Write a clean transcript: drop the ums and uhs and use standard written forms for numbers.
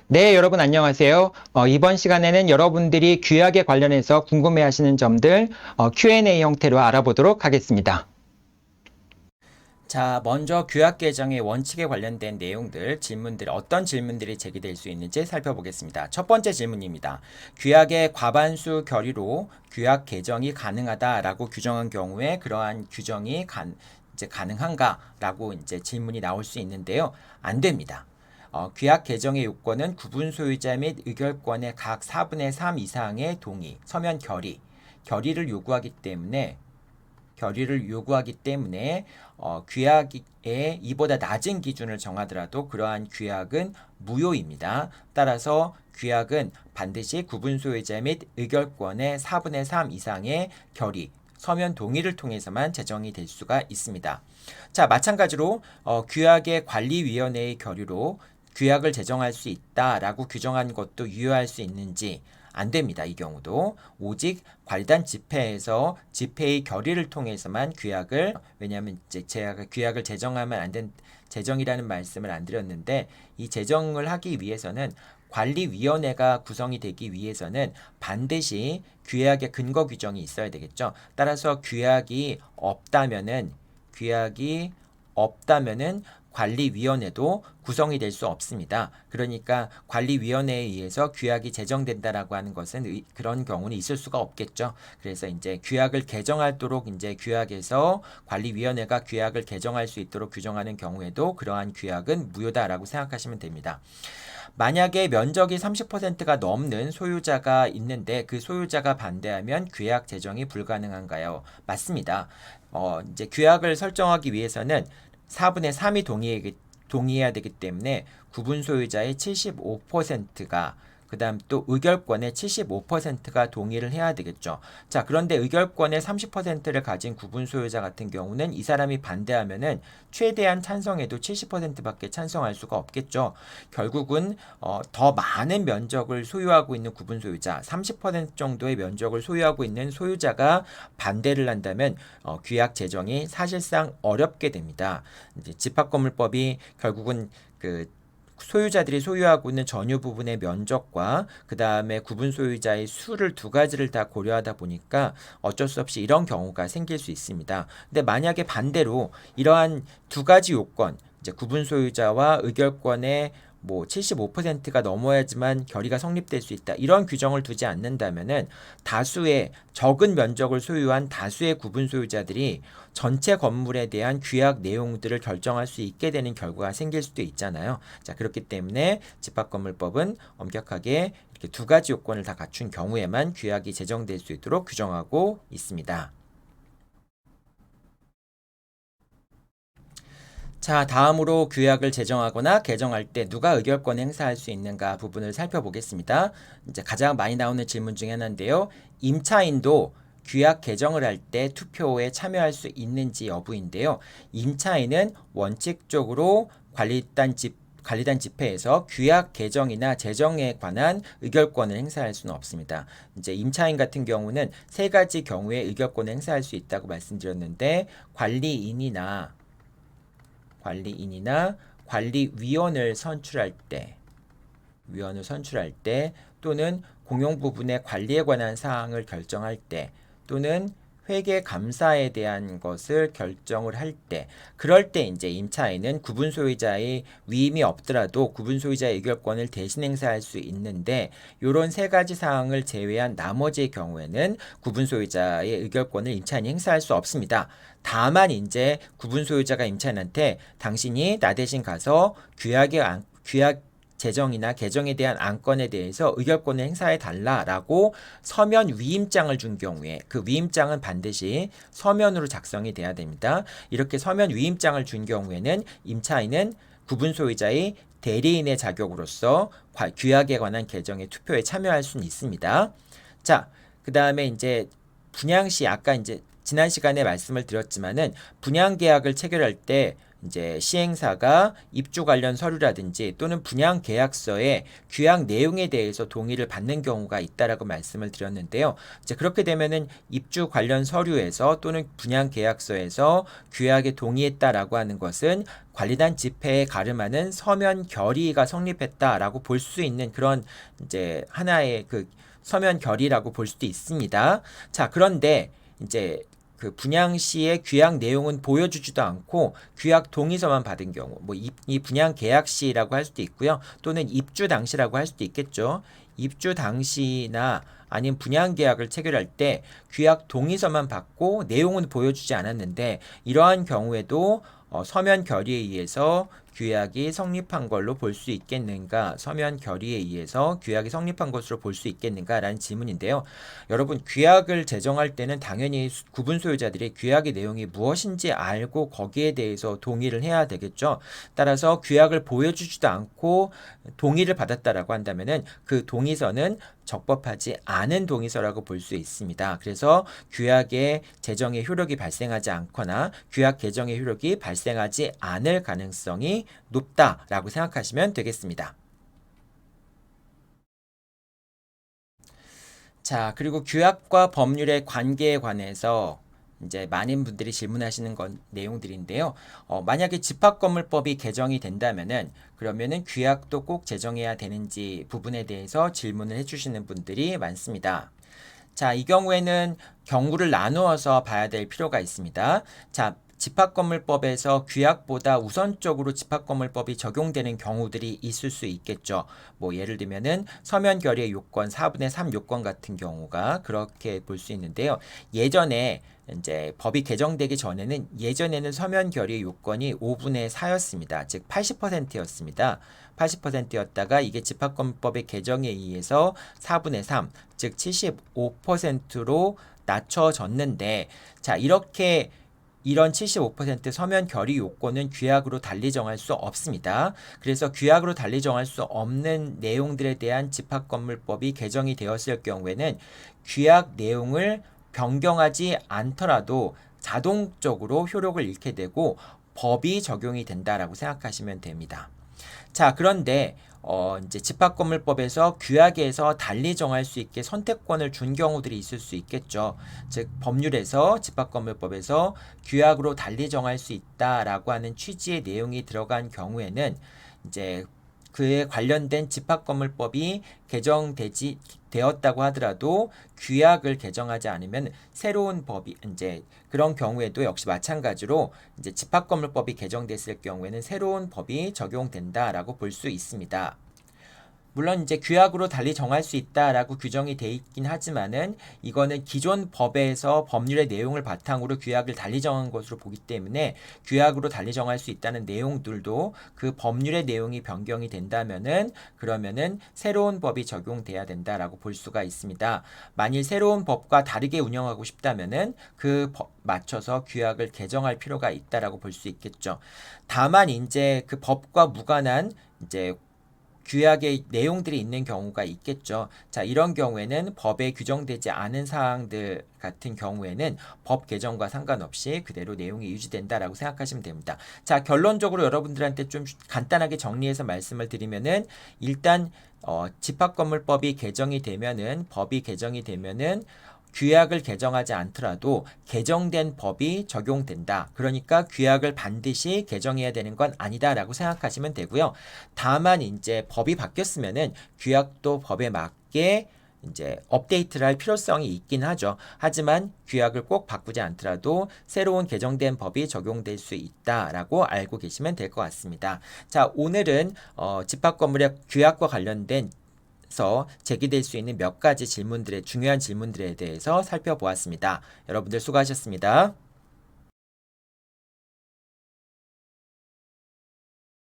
네, 여러분 안녕하세요. 이번 시간에는 여러분들이 규약에 관련해서 궁금해하시는 점들 Q&A 형태로 알아보도록 하겠습니다. 자, 먼저 규약 개정의 원칙에 관련된 내용들, 질문들, 어떤 질문들이 제기될 수 있는지 살펴보겠습니다. 첫 번째 질문입니다. 규약의 과반수 결의로 규약 개정이 가능하다라고 규정한 경우에 그러한 규정이 이제 가능한가라고 이제 질문이 나올 수 있는데요. 안 됩니다. 규약 개정의 요건은 구분 소유자 및 의결권의 각 4분의 3 이상의 동의, 서면 결의를 요구하기 때문에 규약에 이보다 낮은 기준을 정하더라도 그러한 규약은 무효입니다. 따라서 규약은 반드시 구분 소유자 및 의결권의 4분의 3 이상의 결의, 서면 동의를 통해서만 제정이 될 수가 있습니다. 자, 마찬가지로 규약의 관리위원회의 결의로 규약을 제정할 수 있다라고 규정한 것도 유효할 수 있는지 안 됩니다. 이 경우도 오직 관리단 집회에서 집회의 결의를 통해서만 왜냐하면 이제 제가 규약을 제정하면 안 된 제정이라는 말씀을 안 드렸는데 이 제정을 하기 위해서는 관리위원회가 구성이 되기 위해서는 반드시 규약의 근거 규정이 있어야 되겠죠. 따라서 규약이 없다면은 관리위원회도 구성이 될 수 없습니다. 그러니까 관리위원회에 의해서 규약이 제정된다라고 하는 것은 그런 경우는 있을 수가 없겠죠. 그래서 이제 규약을 개정하도록 이제 규약에서 관리위원회가 규약을 개정할 수 있도록 규정하는 경우에도 그러한 규약은 무효다라고 생각하시면 됩니다. 만약에 면적이 30%가 넘는 소유자가 있는데 그 소유자가 반대하면 규약 제정이 불가능한가요? 맞습니다. 이제 규약을 설정하기 위해서는 4분의 3이 동의해야 되기 때문에 구분 소유자의 75%가 그 다음 또 의결권의 75%가 동의를 해야 되겠죠. 자, 그런데 의결권의 30%를 가진 구분 소유자 같은 경우는 이 사람이 반대하면은 최대한 찬성해도 70%밖에 찬성할 수가 없겠죠. 결국은 더 많은 면적을 소유하고 있는 구분 소유자, 30% 정도의 면적을 소유하고 있는 소유자가 반대를 한다면 규약 제정이 사실상 어렵게 됩니다. 이제 집합건물법이 결국은 그 소유자들이 소유하고 있는 전유 부분의 면적과 그 다음에 구분 소유자의 수를 두 가지를 다 고려하다 보니까 어쩔 수 없이 이런 경우가 생길 수 있습니다. 근데 만약에 반대로 이러한 두 가지 요건, 이제 구분 소유자와 의결권의 75%가 넘어야지만 결의가 성립될 수 있다. 이런 규정을 두지 않는다면은 다수의 적은 면적을 소유한 다수의 구분 소유자들이 전체 건물에 대한 규약 내용들을 결정할 수 있게 되는 결과가 생길 수도 있잖아요. 자, 그렇기 때문에 집합건물법은 엄격하게 이렇게 두 가지 요건을 다 갖춘 경우에만 규약이 제정될 수 있도록 규정하고 있습니다. 자, 다음으로 규약을 제정하거나 개정할 때 누가 의결권 행사할 수 있는가 부분을 살펴보겠습니다. 이제 가장 많이 나오는 질문 중에 하나인데요. 임차인도 규약 개정을 할 때 투표에 참여할 수 있는지 여부인데요. 임차인은 원칙적으로 관리단 집회에서 규약 개정이나 제정에 관한 의결권을 행사할 수는 없습니다. 이제 임차인 같은 경우는 세 가지 경우에 의결권을 행사할 수 있다고 말씀드렸는데 관리인이나 관리위원을 선출할 때 또는 공용 부분의 관리에 관한 사항을 결정할 때 또는 회계 감사에 대한 것을 결정을 할 때, 그럴 때 이제 임차인은 구분 소유자의 위임이 없더라도 구분 소유자의 의결권을 대신 행사할 수 있는데, 이런 세 가지 사항을 제외한 나머지의 경우에는 구분 소유자의 의결권을 임차인이 행사할 수 없습니다. 다만 이제 구분 소유자가 임차인한테 당신이 나 대신 가서 규약 제정이나 개정에 대한 안건에 대해서 의결권을 행사해 달라라고 서면 위임장을 준 경우에 그 위임장은 반드시 서면으로 작성이 돼야 됩니다. 이렇게 서면 위임장을 준 경우에는 임차인은 구분 소유자의 대리인의 자격으로서 규약에 관한 개정의 투표에 참여할 수는 있습니다. 자, 그 다음에 이제 분양 시 아까 이제 지난 시간에 말씀을 드렸지만은 분양 계약을 체결할 때 이제 시행사가 입주 관련 서류라든지 또는 분양 계약서에 규약 내용에 대해서 동의를 받는 경우가 있다라고 말씀을 드렸는데요. 이제 그렇게 되면은 입주 관련 서류에서 또는 분양 계약서에서 규약에 동의했다라고 하는 것은 관리단 집회에 가름하는 서면 결의가 성립했다라고 볼 수 있는 그런 이제 하나의 그 서면 결의라고 볼 수도 있습니다. 자, 그런데 이제 그 분양 시의 규약 내용은 보여주지도 않고 규약 동의서만 받은 경우, 뭐 이 분양 계약 시라고 할 수도 있고요. 또는 입주 당시라고 할 수도 있겠죠. 입주 당시나 아니면 분양 계약을 체결할 때 규약 동의서만 받고 내용은 보여주지 않았는데 이러한 경우에도 서면 결의에 의해서 규약이 성립한 걸로 볼 수 있겠는가? 서면 결의에 의해서 규약이 성립한 것으로 볼 수 있겠는가라는 질문인데요. 여러분, 규약을 제정할 때는 당연히 구분 소유자들이 규약의 내용이 무엇인지 알고 거기에 대해서 동의를 해야 되겠죠. 따라서 규약을 보여주지도 않고 동의를 받았다라고 한다면은 그 동의서는 적법하지 않은 동의서라고 볼 수 있습니다. 그래서 규약의 제정의 효력이 발생하지 않거나 규약 개정의 효력이 발생하지 않을 가능성이 높다라고 생각하시면 되겠습니다. 자, 그리고 규약과 법률의 관계에 관해서 이제 많은 분들이 질문하시는 내용들인데요. 만약에 집합건물법이 개정이 된다면은 그러면은 규약도 꼭 제정해야 되는지 부분에 대해서 질문을 해주시는 분들이 많습니다. 자, 이 경우에는 경우를 나누어서 봐야 될 필요가 있습니다. 자, 집합건물법에서 규약보다 우선적으로 집합건물법이 적용되는 경우들이 있을 수 있겠죠. 뭐 예를 들면은 서면 결의 요건 4분의 3 요건 같은 경우가 그렇게 볼 수 있는데요. 예전에 이제 법이 개정되기 전에는 예전에는 서면 결의 요건이 5분의 4였습니다. 즉 80%였습니다. 80%였다가 이게 집합건법의 개정에 의해서 4분의 3, 즉 75%로 낮춰졌는데 자, 이렇게 이런 75% 서면 결의 요건은 규약으로 달리 정할 수 없습니다. 그래서 규약으로 달리 정할 수 없는 내용들에 대한 집합건물법이 개정이 되었을 경우에는 규약 내용을 변경하지 않더라도 자동적으로 효력을 잃게 되고 법이 적용이 된다라고 생각하시면 됩니다. 자, 그런데 이제 집합건물법에서 규약에서 달리 정할 수 있게 선택권을 준 경우들이 있을 수 있겠죠. 즉 법률에서 집합건물법에서 규약으로 달리 정할 수 있다라고 하는 취지의 내용이 들어간 경우에는 이제 그에 관련된 집합건물법이 개정되지 되었다고 하더라도 규약을 개정하지 않으면 새로운 법이 이제 그런 경우에도 역시 마찬가지로 이제 집합건물법이 개정됐을 경우에는 새로운 법이 적용된다라고 볼 수 있습니다. 물론 이제 규약으로 달리 정할 수 있다라고 규정이 돼 있긴 하지만은 이거는 기존 법에서 법률의 내용을 바탕으로 규약을 달리 정한 것으로 보기 때문에 규약으로 달리 정할 수 있다는 내용들도 그 법률의 내용이 변경이 된다면은 그러면은 새로운 법이 적용돼야 된다라고 볼 수가 있습니다. 만일 새로운 법과 다르게 운영하고 싶다면은 그 법 맞춰서 규약을 개정할 필요가 있다라고 볼 수 있겠죠. 다만 이제 그 법과 무관한 이제 규약의 내용들이 있는 경우가 있겠죠. 자, 이런 경우에는 법에 규정되지 않은 사항들 같은 경우에는 법 개정과 상관없이 그대로 내용이 유지된다라고 생각하시면 됩니다. 자, 결론적으로 여러분들한테 좀 간단하게 정리해서 말씀을 드리면은 일단 집합건물법이 개정이 되면은 법이 개정이 되면은 규약을 개정하지 않더라도 개정된 법이 적용된다. 그러니까 규약을 반드시 개정해야 되는 건 아니다라고 생각하시면 되고요. 다만 이제 법이 바뀌었으면은 규약도 법에 맞게 이제 업데이트를 할 필요성이 있긴 하죠. 하지만 규약을 꼭 바꾸지 않더라도 새로운 개정된 법이 적용될 수 있다라고 알고 계시면 될 것 같습니다. 자, 오늘은 집합건물의 규약과 관련된 제기될 수 있는 몇 가지 질문들의 중요한 질문들에 대해서 살펴보았습니다. 여러분들 수고하셨습니다.